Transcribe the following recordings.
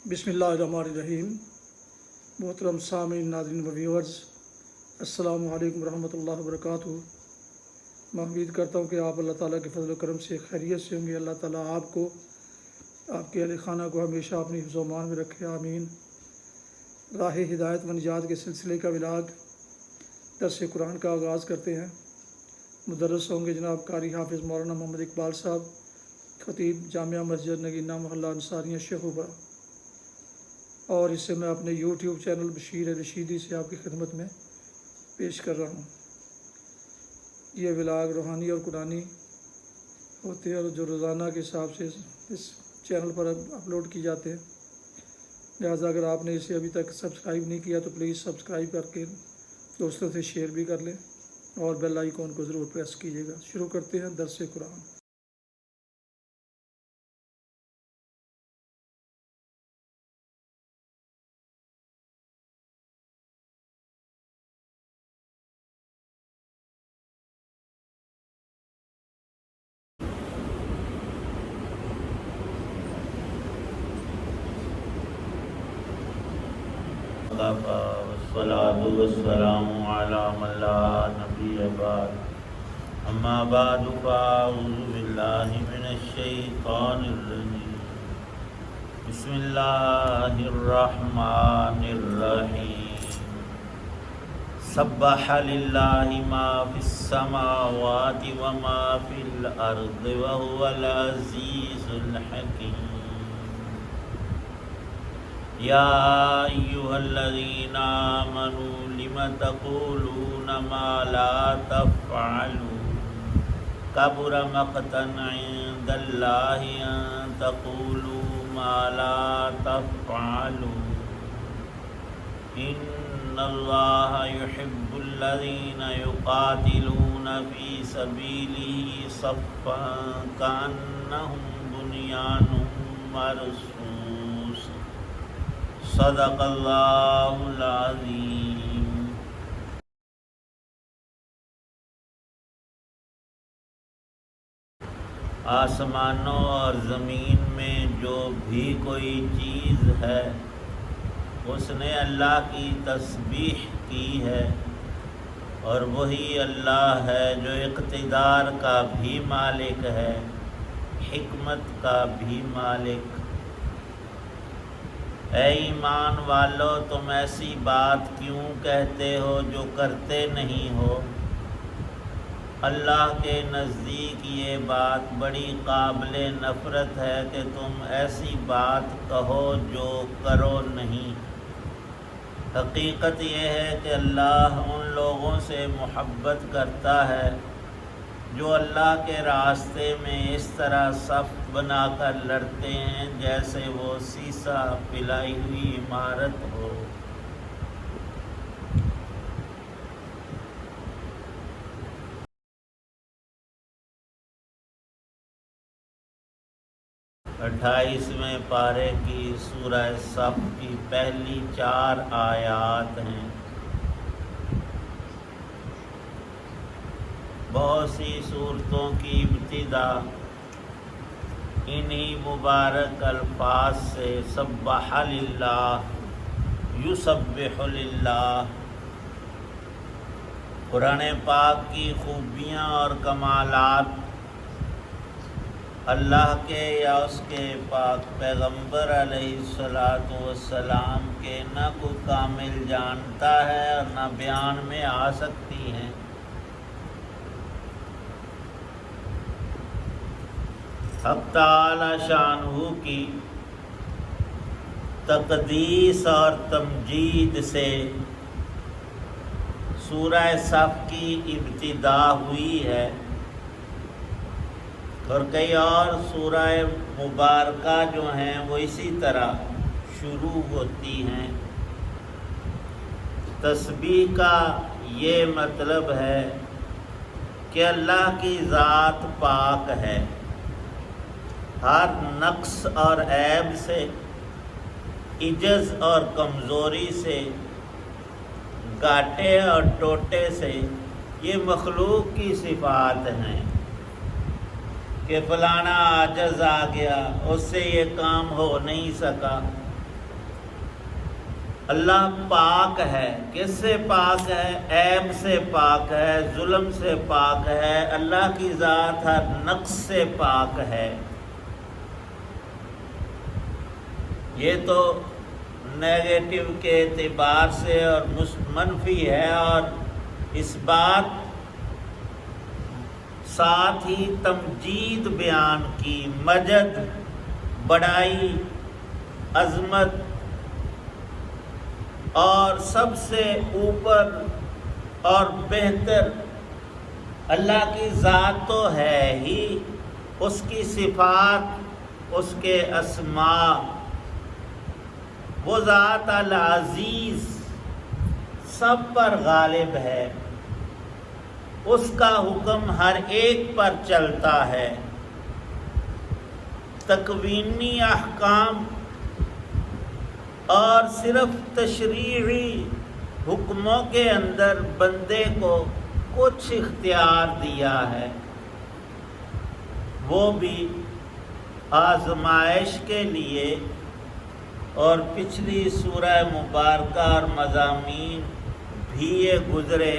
بسم اللہ الرحمن الرحیم۔ محترم سامعین، ناظرین و ویورز، السلام علیکم ورحمۃ اللہ وبرکاتہ۔ میں امید کرتا ہوں کہ آپ اللہ تعالیٰ کے فضل و کرم سے خیریت سے ہوں گے۔ اللہ تعالیٰ آپ کو، آپ کے اہل خانہ کو ہمیشہ اپنی حفظ و امان میں رکھے، آمین۔ راہ ہدایت و نجات کے سلسلے کا ولاگ درس قرآن کا آغاز کرتے ہیں۔ مدرس ہوں گے جناب قاری حافظ مولانا محمد اقبال صاحب، خطیب جامعہ مسجد نگینہ محلہ انصاریہ شیخوپورہ، اور اس سے میں اپنے یوٹیوب چینل بشیر رشیدی سے آپ کی خدمت میں پیش کر رہا ہوں۔ یہ ولاگ روحانی اور قرآنی ہوتے ہیں اور جو روزانہ کے حساب سے اس چینل پر اپلوڈ کی جاتے ہیں، لہٰذا اگر آپ نے اسے ابھی تک سبسکرائب نہیں کیا تو پلیز سبسکرائب کر کے دوستوں سے شیئر بھی کر لیں اور بیل آئیکن کو ضرور پریس کیجیے گا۔ شروع کرتے ہیں درس قرآن۔ والصلاة والسلام على من لا نبي بعد، أما بعد فأعوذ بالله من الشيطان الرجيم، بسم الله الرحمن الرحيم، سبح لله ما في السماوات وما في الأرض وهو العزيز الحكيم، يا أيها الذين آمنوا لم تقولون ما لا تفعلون، كبر مقتا عند الله أن تقولوا ما لا تفعلون، إن الله يحب الذين يقاتلون في سبيله صفا كأنهم بنيان مرصوص، صدق اللہ العظیم۔ آسمانوں اور زمین میں جو بھی کوئی چیز ہے اس نے اللہ کی تسبیح کی ہے، اور وہی اللہ ہے جو اقتدار کا بھی مالک ہے، حکمت کا بھی مالک۔ اے ایمان والو، تم ایسی بات کیوں کہتے ہو جو کرتے نہیں ہو؟ اللہ کے نزدیک یہ بات بڑی قابل نفرت ہے کہ تم ایسی بات کہو جو کرو نہیں۔ حقیقت یہ ہے کہ اللہ ان لوگوں سے محبت کرتا ہے جو اللہ کے راستے میں اس طرح صف بنا کر لڑتے ہیں جیسے وہ سیسا پلائی ہوئی عمارت ہو۔ اٹھائیسویں پارے کی سورہ صف کی پہلی 4 آیات ہیں۔ بہت سی صورتوں کی ابتدا انہی مبارک الفاظ سے سبح للہ، یسبح للہ۔ قرآن پاک کی خوبیاں اور کمالات اللہ کے یا اس کے پاک پیغمبر علیہ السلام کے نہ کوئی کامل جانتا ہے اور نہ بیان میں آ سکتی ہیں۔ حق تعالی شانہ کی تقدیس اور تمجید سے سورہ صف کی ابتدا ہوئی ہے، اور کئی اور سورہ مبارکہ جو ہیں وہ اسی طرح شروع ہوتی ہیں۔ تسبیح کا یہ مطلب ہے کہ اللہ کی ذات پاک ہے، ہر نقص اور عیب سے، عجز اور کمزوری سے، گاٹے اور ٹوٹے سے۔ یہ مخلوق کی صفات ہیں کہ فلانا عاجز آ گیا، اس سے یہ کام ہو نہیں سکا، اللہ پاک ہے۔ کس سے پاک ہے؟ عیب سے پاک ہے، ظلم سے پاک ہے، اللہ کی ذات ہر نقص سے پاک ہے۔ یہ تو نیگیٹو کے اعتبار سے اور منفی ہے، اور اس بات ساتھ ہی تمجید بیان کی، مجد، بڑائی، عظمت، اور سب سے اوپر اور بہتر اللہ کی ذات تو ہے ہی، اس کی صفات، اس کے اسماء، وہ ذات العزیز سب پر غالب ہے، اس کا حکم ہر ایک پر چلتا ہے۔ تکوینی احکام اور صرف تشریعی حکموں کے اندر بندے کو کچھ اختیار دیا ہے، وہ بھی آزمائش کے لیے۔ اور پچھلی سورہ مبارکہ اور مضامین بھی یہ گزرے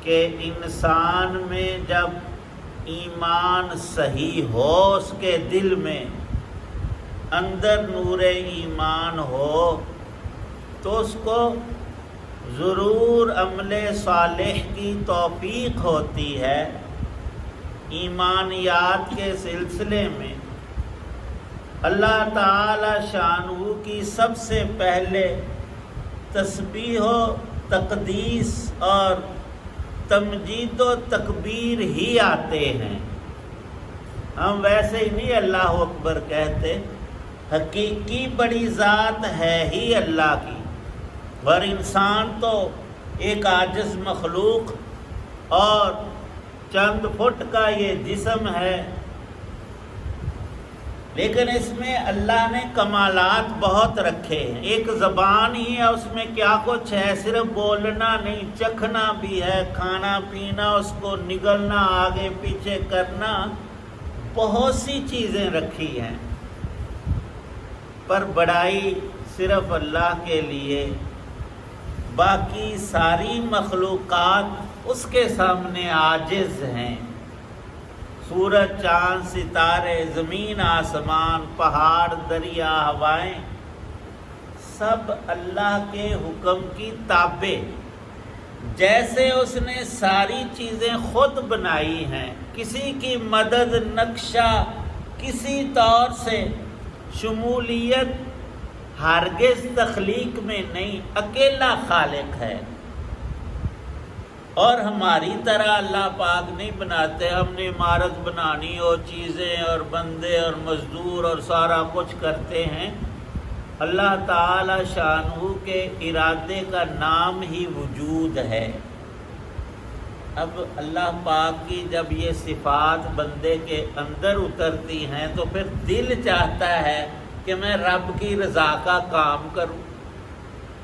کہ انسان میں جب ایمان صحیح ہو، اس کے دل میں اندر نور ایمان ہو، تو اس کو ضرور عمل صالح کی توفیق ہوتی ہے۔ ایمانیات کے سلسلے میں اللہ تعالی شانہ کی سب سے پہلے تسبیح و تقدیس اور تمجید و تکبیر ہی آتے ہیں۔ ہم ویسے ہی نہیں اللہ اکبر کہتے، حقیقی بڑی ذات ہے ہی اللہ کی، اور انسان تو ایک عاجز مخلوق اور چند فٹ کا یہ جسم ہے، لیکن اس میں اللہ نے کمالات بہت رکھے ہیں۔ ایک زبان ہی ہے، اس میں کیا کچھ ہے، صرف بولنا نہیں، چکھنا بھی ہے، کھانا پینا، اس کو نگلنا، آگے پیچھے کرنا، بہت سی چیزیں رکھی ہیں، پر بڑائی صرف اللہ کے لیے، باقی ساری مخلوقات اس کے سامنے عاجز ہیں۔ سورج، چاند، ستارے، زمین، آسمان، پہاڑ، دریا، ہوائیں، سب اللہ کے حکم کی تابع، جیسے اس نے ساری چیزیں خود بنائی ہیں، کسی کی مدد، نقشہ، کسی طور سے شمولیت ہرگز تخلیق میں نہیں، اکیلا خالق ہے۔ اور ہماری طرح اللہ پاک نہیں بناتے، ہم نے عمارت بنانی اور چیزیں اور بندے اور مزدور اور سارا کچھ کرتے ہیں۔ اللہ تعالی شانہ کے ارادے کا نام ہی وجود ہے۔ اب اللہ پاک کی جب یہ صفات بندے کے اندر اترتی ہیں تو پھر دل چاہتا ہے کہ میں رب کی رضا کا کام کروں۔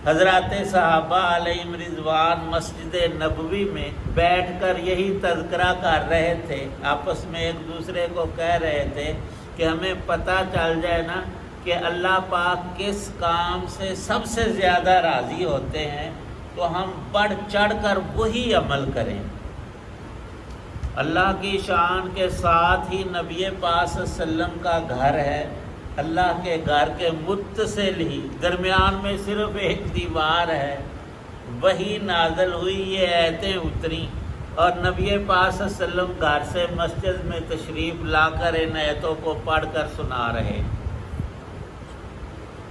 حضرات صحابہ علیہم رضوان مسجد نبوی میں بیٹھ کر یہی تذکرہ کر رہے تھے، آپس میں ایک دوسرے کو کہہ رہے تھے کہ ہمیں پتہ چل جائے نا کہ اللہ پاک کس کام سے سب سے زیادہ راضی ہوتے ہیں تو ہم بڑھ چڑھ کر وہی عمل کریں۔ اللہ کی شان کے ساتھ ہی نبی پاک صلی اللہ علیہ وسلم کا گھر ہے، اللہ کے گھر کے متصل ہی درمیان میں صرف ایک دیوار ہے، وہی نازل ہوئی، یہ آیتیں اتری، اور نبی پاک صلی اللہ علیہ وسلم گھر سے مسجد میں تشریف لا کر ان آیتوں کو پڑھ کر سنا رہے۔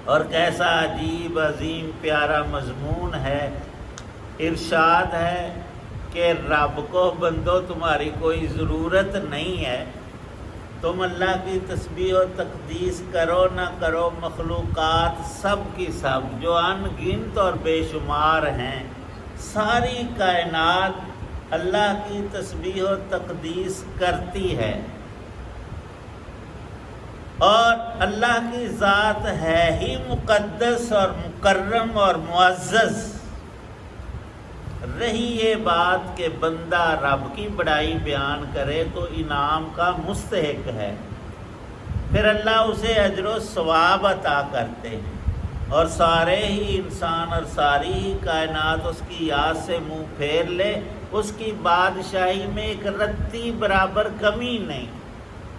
اور کیسا عجیب، عظیم، پیارا مضمون ہے۔ ارشاد ہے کہ رب کو بندو تمہاری کوئی ضرورت نہیں ہے، تم اللہ کی تسبیح و تقدیس کرو نہ کرو، مخلوقات سب کی سب جو ان گنت اور بے شمار ہیں، ساری کائنات اللہ کی تسبیح و تقدیس کرتی ہے، اور اللہ کی ذات ہے ہی مقدس اور مکرم اور معزز۔ رہی یہ بات کہ بندہ رب کی بڑائی بیان کرے تو انعام کا مستحق ہے، پھر اللہ اسے اجر و ثواب عطا کرتے ہیں۔ اور سارے ہی انسان اور ساری ہی کائنات اس کی یاد سے منہ پھیر لے، اس کی بادشاہی میں ایک رتی برابر کمی نہیں۔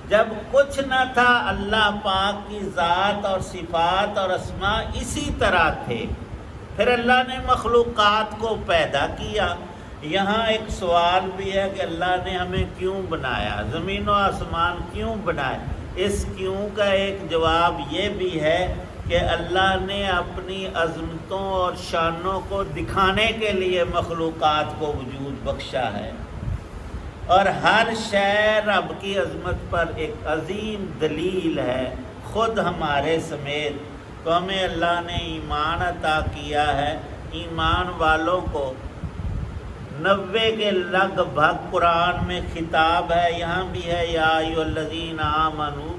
جب کچھ نہ تھا، اللہ پاک کی ذات اور صفات اور اسماء اسی طرح تھے، پھر اللہ نے مخلوقات کو پیدا کیا۔ یہاں ایک سوال بھی ہے کہ اللہ نے ہمیں کیوں بنایا، زمین و آسمان کیوں بنائے؟ اس کیوں کا ایک جواب یہ بھی ہے کہ اللہ نے اپنی عظمتوں اور شانوں کو دکھانے کے لیے مخلوقات کو وجود بخشا ہے، اور ہر شے رب کی عظمت پر ایک عظیم دلیل ہے، خود ہمارے سمیت۔ تو ہمیں اللہ نے ایمان عطا کیا ہے۔ ایمان والوں کو 90 کے لگ بھگ قرآن میں خطاب ہے، یہاں بھی ہے یا ایھا الذین آمنو۔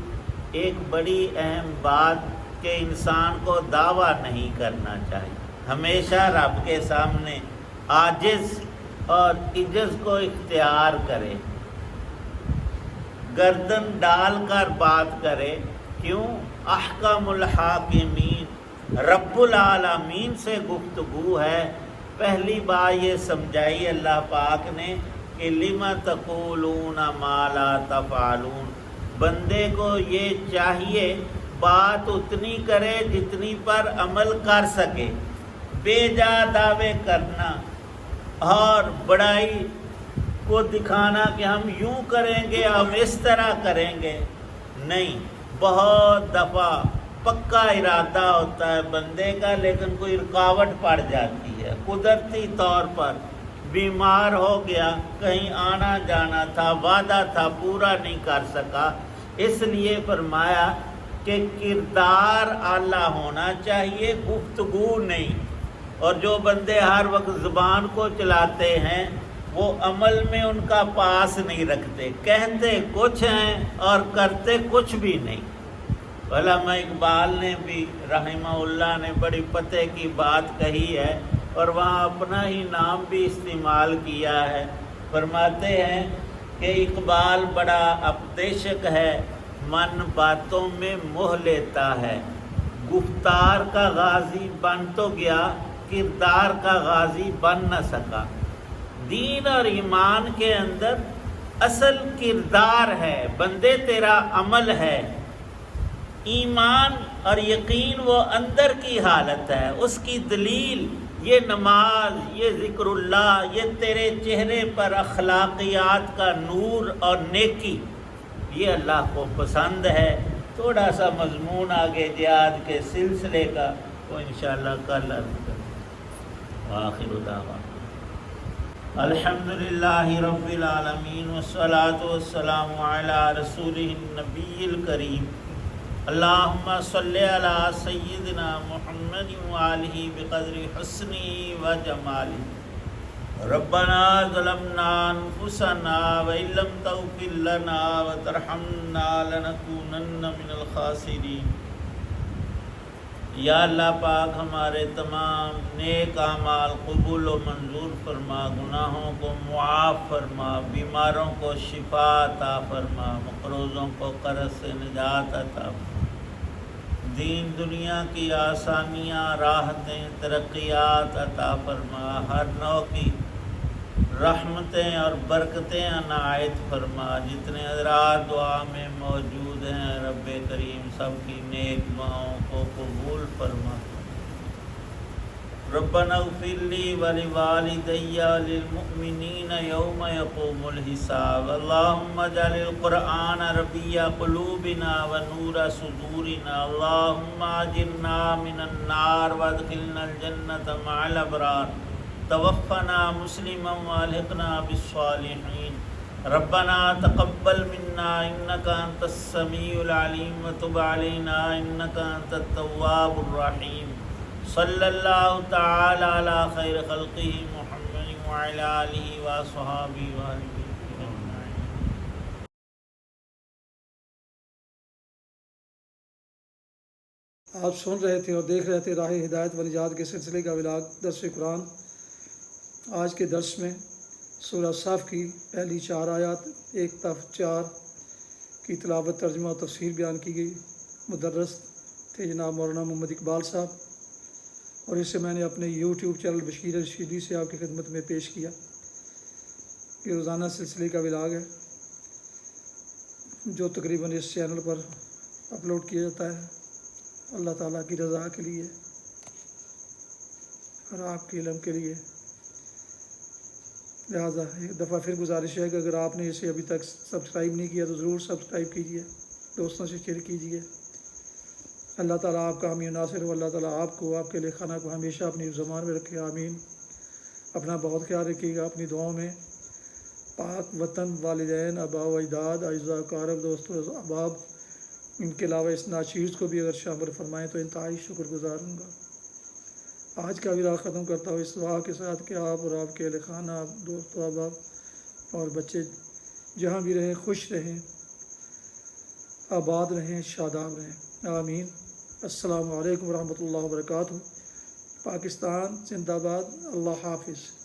ایک بڑی اہم بات کہ انسان کو دعویٰ نہیں کرنا چاہیے، ہمیشہ رب کے سامنے عاجز اور عجز کو اختیار کرے، گردن ڈال کر بات کرے۔ کیوں؟ احکم الحاکمین، رب العالمین سے گفتگو ہے۔ پہلی بار یہ سمجھائی اللہ پاک نے کہ لم تقولون ما لا تفعلون، بندے کو یہ چاہیے بات اتنی کرے جتنی پر عمل کر سکے۔ بے جا دعوے کرنا اور بڑائی کو دکھانا کہ ہم یوں کریں گے، ہم اس طرح کریں گے، نہیں۔ بہت دفعہ پکا ارادہ ہوتا ہے بندے کا، لیکن کوئی رکاوٹ پڑ جاتی ہے، قدرتی طور پر بیمار ہو گیا، کہیں آنا جانا تھا، وعدہ تھا، پورا نہیں کر سکا۔ اس لیے فرمایا کہ کردار اعلیٰ ہونا چاہیے، گفتگو نہیں۔ اور جو بندے ہر وقت زبان کو چلاتے ہیں وہ عمل میں ان کا پاس نہیں رکھتے، کہتے کچھ ہیں اور کرتے کچھ بھی نہیں۔ علامہ اقبال نے بھی رحمہ اللہ نے بڑی پتے کی بات کہی ہے، اور وہاں اپنا ہی نام بھی استعمال کیا ہے۔ فرماتے ہیں کہ اقبال بڑا اپدیشک ہے، من باتوں میں موہ لیتا ہے، گفتار کا غازی بن تو گیا، کردار کا غازی بن نہ سکا۔ دین اور ایمان کے اندر اصل کردار ہے، بندے تیرا عمل ہے۔ ایمان اور یقین وہ اندر کی حالت ہے، اس کی دلیل یہ نماز، یہ ذکر اللہ، یہ تیرے چہرے پر اخلاقیات کا نور اور نیکی، یہ اللہ کو پسند ہے۔ تھوڑا سا مضمون آگے جہاد کے سلسلے کا وہ انشاءاللہ کل عرض کریں۔ آخر دعوانا الحمدللہ رب العالمین والصلاة والسلام علی رسولہ النبی الکریم۔ اللہم صلی علی سیدنا محمد وآلہ بقدر حسنہ و جمالہ۔ ربنا ظلمنا انفسنا وإن لم تغفر لنا وترحمنا لنکونن من الخاسرین۔ یا اللہ پاک ہمارے تمام نیک اعمال قبول و منظور فرما، گناہوں کو معاف فرما، بیماروں کو شفا عطا فرما، مقروضوں کو قرض سے نجات عطا فرما، دین دنیا کی آسانیاں، راحتیں، ترقیات عطا فرما، ہر نوع کی رحمتیں اور برکتیں عنایت فرما۔ جتنے حضرات دعا میں موجود ہیں رب کریم سب کی نیک دعاؤں کو قبول فرما۔ ربنا اغفر لی ولوالدی وللمؤمنین یوم یقوم الحساب۔ اللہم اجعل القرآن ربیع قلوبنا ونور صدورنا۔ اللہم اجرنا من النار وادخلنا الجنة مع الابرار۔ توفنا مسلما والحقنا بالصالحین۔ ربنا تقبل منا انک انت السمیع العلیم وتب علینا انک انت التواب الرحیم۔ صلی اللہ تعالی علی خیر خلقہ محمد وعلی آلہ وصحبہ وسلم۔ آپ سن رہے تھے اور دیکھ رہے تھے راہ ہدایت و نجات کے سلسلے کا ولاگ درس قرآن۔ آج کے درس میں سورہ صف کی پہلی 4 آیات 1 تا 4 کی تلاوت، ترجمہ اور تفسیر بیان کی گئی۔ مدرس تھے جناب مولانا محمد اقبال صاحب۔ اور اسے میں نے اپنے یوٹیوب چینل بشیر رشیدی سے آپ کی خدمت میں پیش کیا۔ یہ روزانہ سلسلے کا ولاگ ہے جو تقریباً اس چینل پر اپلوڈ کیا جاتا ہے اللہ تعالیٰ کی رضا کے لیے اور آپ کے علم کے لیے۔ لہٰذا ایک دفعہ پھر گزارش ہے کہ اگر آپ نے اسے ابھی تک سبسکرائب نہیں کیا تو ضرور سبسکرائب کیجیے، دوستوں سے شیئر کیجیے۔ اللہ تعالیٰ آپ کا حامی و ناصر ہو، اللہ تعالیٰ آپ کو، آپ کے لے خانہ کو ہمیشہ اپنی زبان میں رکھے، آمین۔ اپنا بہت خیال رکھیے گا، اپنی دعاؤں میں پاک وطن، والدین، آباء و اجداد، اعزاء اقارب، دوست و احباب، ان کے علاوہ اس ناچیز کو بھی اگر شامل فرمائیں تو انتہائی شکر گزار ہوں گا۔ آج کا ولاگ ختم کرتا ہوں اس دعا کے ساتھ کہ آپ اور آپ کے اہل خانہ، دوست و احباب اور بچے جہاں بھی رہیں خوش رہیں، آباد رہیں، شاداب رہیں، آمین۔ السلام علیکم ورحمۃ اللہ وبرکاتہ۔ پاکستان زندہ باد، اللہ حافظ۔